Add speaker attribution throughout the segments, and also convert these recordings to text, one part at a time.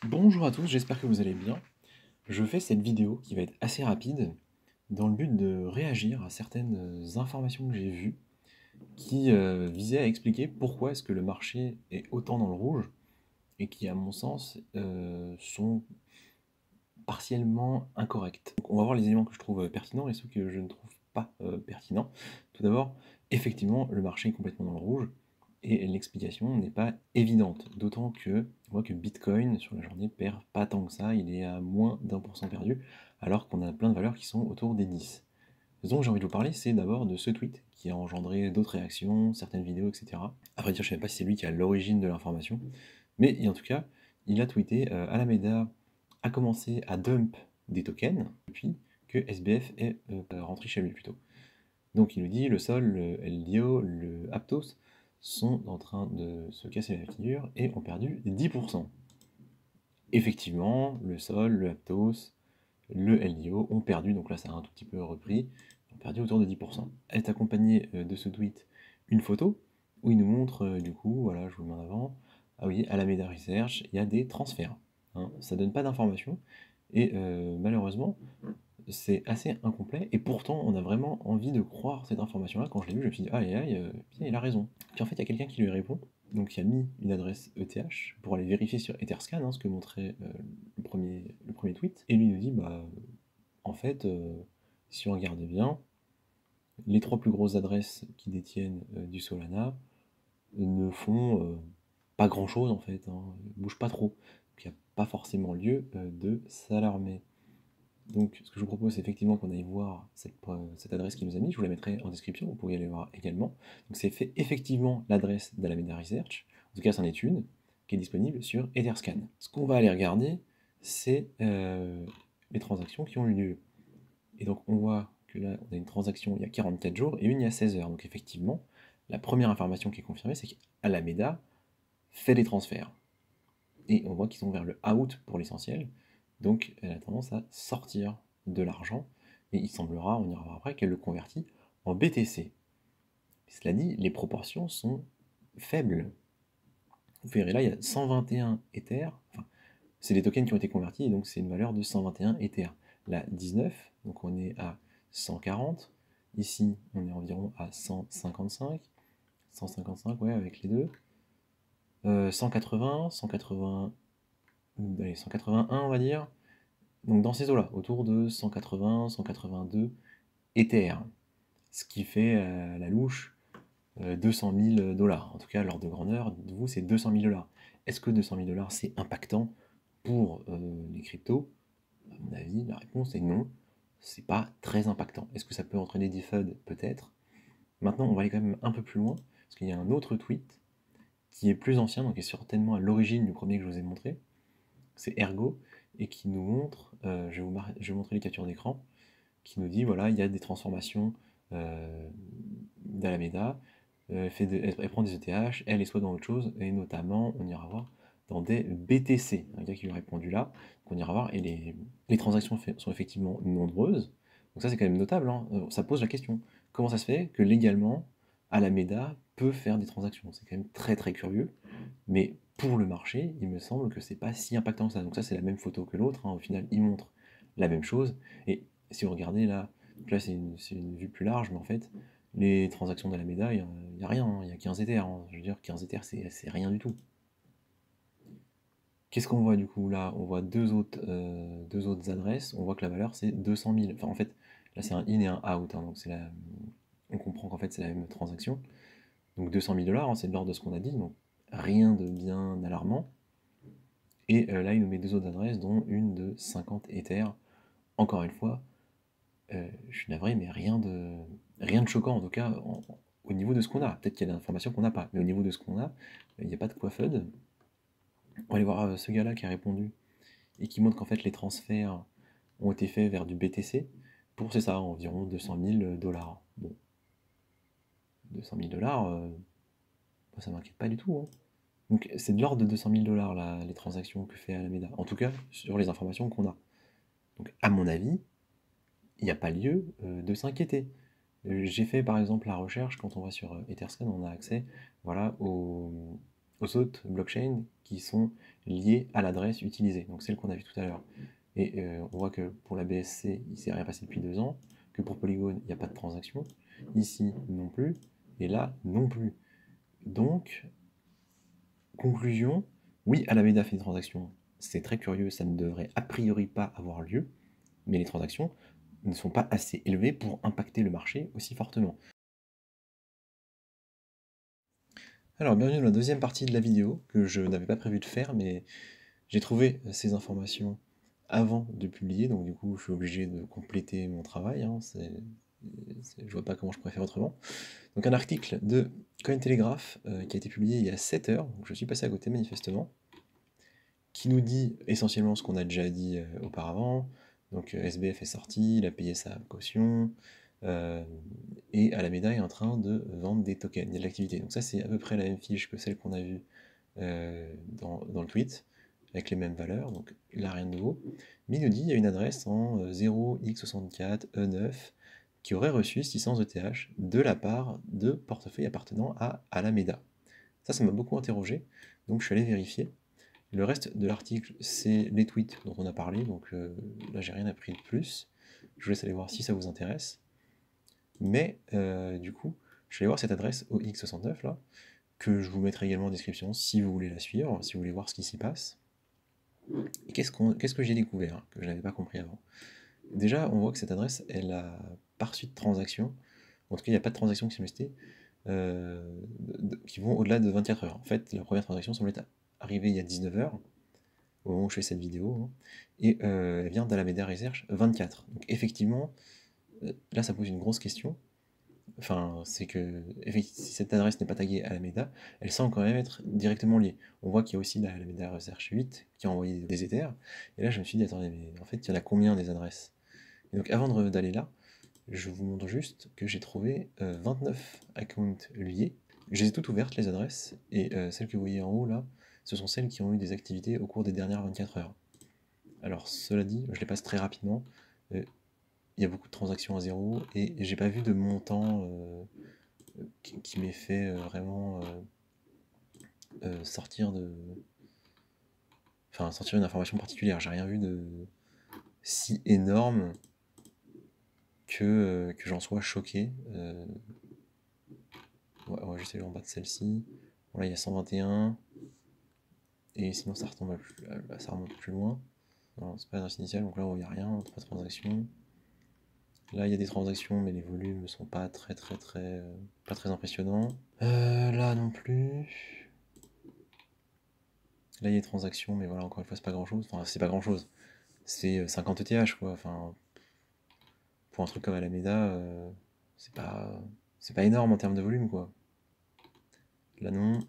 Speaker 1: Bonjour à tous, j'espère que vous allez bien. Je fais cette vidéo qui va être assez rapide dans le but de réagir à certaines informations que j'ai vues qui visaient à expliquer pourquoi est-ce que le marché est autant dans le rouge et qui, à mon sens, sont partiellement incorrects. Donc, on va voir les éléments que je trouve pertinents et ceux que je ne trouve pas pertinents. Tout d'abord, effectivement, le marché est complètement dans le rouge et l'explication n'est pas évidente. D'autant que on voit que Bitcoin sur la journée perd pas tant que ça, il est à moins d'1% perdu, alors qu'on a plein de valeurs qui sont autour des 10. Ce dont j'ai envie de vous parler, c'est d'abord de ce tweet qui a engendré d'autres réactions, certaines vidéos, etc. Après dire, je ne sais pas si c'est lui qui a l'origine de l'information, mais en tout cas, il a tweeté Alameda a commencé à dump des tokens depuis que SBF est rentré chez lui plutôt. Donc il nous dit le Sol, le LDO, le Aptos sont en train de se casser la figure et ont perdu 10%. Effectivement, le Sol, le Aptos, le LDO ont perdu, donc là ça a un tout petit peu repris, ont perdu autour de 10%. Elle est accompagnée de ce tweet une photo où il nous montre du coup, voilà, je vous le mets en avant, ah oui, à la Meta Research, il y a des transferts. Hein, ça donne pas d'informations et malheureusement, c'est assez incomplet, et pourtant on a vraiment envie de croire cette information-là. Quand je l'ai vu, je me suis dit, aïe aïe, putain, il a raison. Puis en fait, il y a quelqu'un qui lui répond, donc il a mis une adresse ETH pour aller vérifier sur Etherscan, hein, ce que montrait le premier tweet, et lui nous dit, bah, en fait, si on regarde bien, les trois plus grosses adresses qui détiennent du Solana ne font pas grand-chose en fait, hein, ne bougent pas trop. Donc il n'y a pas forcément lieu de s'alarmer. Donc, ce que je vous propose, c'est effectivement qu'on aille voir cette adresse qu'il nous a mis. Je vous la mettrai en description, vous pourriez aller voir également. Donc, c'est fait effectivement l'adresse d'Alameda Research. En tout cas, c'en est une qui est disponible sur Etherscan. Ce qu'on va aller regarder, c'est les transactions qui ont eu lieu. Et donc, on voit que là, on a une transaction il y a 44 jours et une il y a 16 heures. Donc, effectivement, la première information qui est confirmée, c'est qu'Alameda fait des transferts. Et on voit qu'ils sont vers le out pour l'essentiel, donc elle a tendance à sortir de l'argent, et il semblera, on ira voir après, qu'elle le convertit en BTC. Cela dit, les proportions sont faibles. Vous verrez là, il y a 121 Ethers, enfin, c'est des tokens qui ont été convertis, et donc c'est une valeur de 121 Ethers. Là, 19, donc on est à 140, ici on est environ à 155, 155, ouais, avec les deux, 180, 180, allez, 181 on va dire, donc dans ces eaux-là, autour de 180, 182 Ether, ce qui fait à la louche 200 000 dollars. En tout cas, l'ordre de grandeur, vous, c'est 200 000 dollars. Est-ce que 200 000 dollars, c'est impactant pour les cryptos? À mon avis, la réponse est non. C'est pas très impactant. Est-ce que ça peut entraîner des FUD? Peut-être. Maintenant, on va aller quand même un peu plus loin, parce qu'il y a un autre tweet qui est plus ancien, donc qui est certainement à l'origine du premier que je vous ai montré. C'est Ergo, et qui nous montre, je vais vous montrer les captures d'écran, qui nous dit, voilà, il y a des transformations d'Alameda, elle prend des ETH, elle est soit dans autre chose, et notamment, on ira voir, dans des BTC. Un gars qui lui a répondu là, qu'on ira voir, et les transactions sont effectivement nombreuses, donc ça c'est quand même notable, hein. Ça pose la question, comment ça se fait que légalement, Alameda peut faire des transactions? C'est quand même très très curieux, mais pour le marché, il me semble que c'est pas si impactant que ça. Donc ça, c'est la même photo que l'autre, hein. Au final, il montre la même chose. Et si vous regardez là, donc là c'est une vue plus large, mais en fait, les transactions d'Alameda, il n'y a rien, hein. Il y a 15 Ethers, hein. Je veux dire, 15 Ethers, c'est rien du tout. Qu'est-ce qu'on voit du coup là? On voit deux autres adresses. On voit que la valeur c'est 200 000. Enfin, en fait, là c'est un in et un out, hein. Donc on comprend qu'en fait c'est la même transaction. Donc 200 000 dollars, hein, c'est de l'ordre de ce qu'on a dit. Donc rien de bien alarmant. Et là, il nous met deux autres adresses, dont une de 50 Ethers. Encore une fois, je suis navré, mais rien de choquant, en tout cas, au niveau de ce qu'on a. Peut-être qu'il y a des informations qu'on n'a pas, mais au niveau de ce qu'on a, il n'y a pas de quoi FUD. On va aller voir ce gars-là qui a répondu, et qui montre qu'en fait, les transferts ont été faits vers du BTC, pour, c'est ça, environ 200 000 dollars. Bon, 200 000 dollars, ça m'inquiète pas du tout, hein. Donc c'est de l'ordre de 200 000 dollars, les transactions que fait Alameda. En tout cas, sur les informations qu'on a. Donc, à mon avis, il n'y a pas lieu de s'inquiéter. J'ai fait par exemple la recherche, quand on va sur Etherscan, on a accès, voilà, aux autres blockchains qui sont liées à l'adresse utilisée, donc celle qu'on a vue tout à l'heure. Et on voit que pour la BSC, il ne s'est rien passé depuis 2 ans, que pour Polygon, il n'y a pas de transaction, ici non plus, et là non plus. Donc, conclusion, oui, Alameda fait des transactions, c'est très curieux, ça ne devrait a priori pas avoir lieu, mais les transactions ne sont pas assez élevées pour impacter le marché aussi fortement. Alors, bienvenue dans la deuxième partie de la vidéo, que je n'avais pas prévu de faire, mais j'ai trouvé ces informations avant de publier, donc du coup je suis obligé de compléter mon travail, hein, je vois pas comment je pourrais faire autrement. Donc un article de Cointelegraph qui a été publié il y a 7 heures, donc je suis passé à côté manifestement, qui nous dit essentiellement ce qu'on a déjà dit auparavant. Donc SBF est sorti, il a payé sa caution, et Alameda est en train de vendre des tokens, il y a de l'activité. Donc ça c'est à peu près la même fiche que celle qu'on a vue dans le tweet, avec les mêmes valeurs, donc il n'a rien de nouveau. Mais il nous dit qu'il y a une adresse en 0x64E9 qui aurait reçu 600 ETH de la part de portefeuilles appartenant à Alameda. Ça m'a beaucoup interrogé, donc je suis allé vérifier. Le reste de l'article, c'est les tweets dont on a parlé, donc là j'ai rien appris de plus. Je vous laisse aller voir si ça vous intéresse. Mais du coup, je suis allé voir cette adresse OX69 là, que je vous mettrai également en description si vous voulez la suivre, si vous voulez voir ce qui s'y passe. Et qu'est-ce que j'ai découvert que je n'avais pas compris avant? Déjà, on voit que cette adresse, elle a pas reçu de transaction. En tout cas, il n'y a pas de transaction qui sont listées qui vont au-delà de 24 heures. En fait, la première transaction semble être arrivée il y a 19 heures, au moment où je fais cette vidéo, hein, et elle vient d'Alameda Research 24. Donc effectivement, là, ça pose une grosse question. Enfin, c'est que si cette adresse n'est pas taguée Alameda, elle semble quand même être directement liée. On voit qu'il y a aussi la Alameda Research 8 qui a envoyé des Ethers. Et là, je me suis dit, attendez, mais en fait, il y en a combien des adresses? Et donc, avant d'aller là, je vous montre juste que j'ai trouvé 29 accounts liés. Je les ai toutes ouvertes, les adresses, et celles que vous voyez en haut là, ce sont celles qui ont eu des activités au cours des dernières 24 heures. Alors, cela dit, je les passe très rapidement. Il y a beaucoup de transactions à zéro, et j'ai pas vu de montant qui m'ait fait vraiment sortir une information particulière. J'ai rien vu de si énorme que j'en sois choqué. On va juste aller en bas de celle-ci. Bon, là, il y a 121. Et sinon, ça remonte plus loin. Non, c'est pas l'adresse initiale, donc là, il n'y a rien, pas de transaction. Là, il y a des transactions, mais les volumes ne sont pas pas très impressionnants. Là non plus. Là, il y a des transactions, mais voilà, encore une fois, c'est pas grand-chose. Enfin, c'est pas grand-chose. C'est 50 ETH, quoi. Enfin, pour un truc comme Alameda, c'est pas énorme en termes de volume, quoi. Là, non.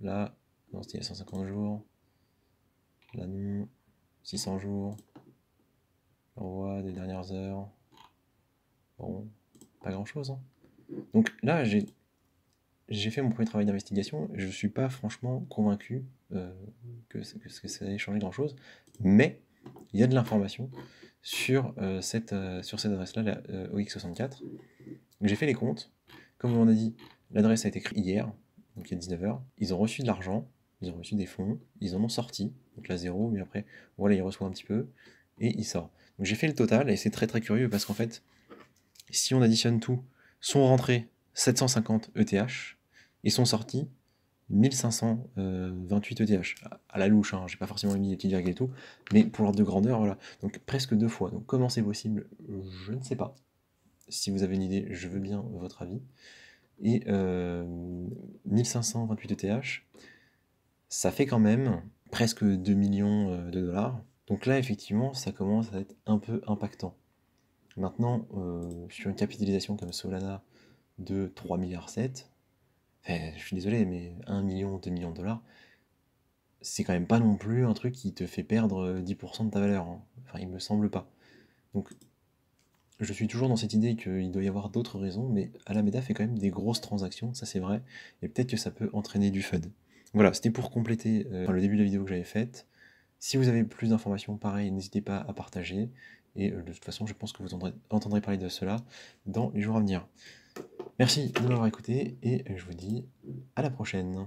Speaker 1: Là, non, c'était il y a 150 jours. Là, non. 600 jours. L'envoi des dernières heures. Bon, pas grand-chose, hein. Donc là, j'ai fait mon premier travail d'investigation. Je suis pas franchement convaincu que ça ait changé grand-chose. Mais il y a de l'information sur cette adresse-là, la OX64. J'ai fait les comptes. Comme on a dit, l'adresse a été créée hier, donc il y a 19 heures. Ils ont reçu de l'argent, ils ont reçu des fonds, ils en ont sorti, donc là 0, mais après, voilà, il reçoit un petit peu, et il sort. Donc j'ai fait le total, et c'est très très curieux, parce qu'en fait, si on additionne tout, sont rentrés 750 ETH, et sont sortis 1528 ETH. À la louche, hein, j'ai pas forcément mis les petites virgules et tout, mais pour l'ordre de grandeur, voilà. Donc presque 2 fois. Donc comment c'est possible? Je ne sais pas. Si vous avez une idée, je veux bien votre avis. Et 1528 ETH, ça fait quand même presque 2 millions de dollars. Donc là, effectivement, ça commence à être un peu impactant. Maintenant, sur une capitalisation comme Solana de 3,7 milliards, je suis désolé, mais 1 million, 2 millions de dollars, c'est quand même pas non plus un truc qui te fait perdre 10% de ta valeur, hein. Enfin, il me semble pas. Donc, je suis toujours dans cette idée qu'il doit y avoir d'autres raisons, mais Alameda fait quand même des grosses transactions, ça c'est vrai, et peut-être que ça peut entraîner du FUD. Voilà, c'était pour compléter le début de la vidéo que j'avais faite. Si vous avez plus d'informations, pareil, n'hésitez pas à partager, et de toute façon, je pense que vous entendrez parler de cela dans les jours à venir. Merci de m'avoir écouté et je vous dis à la prochaine.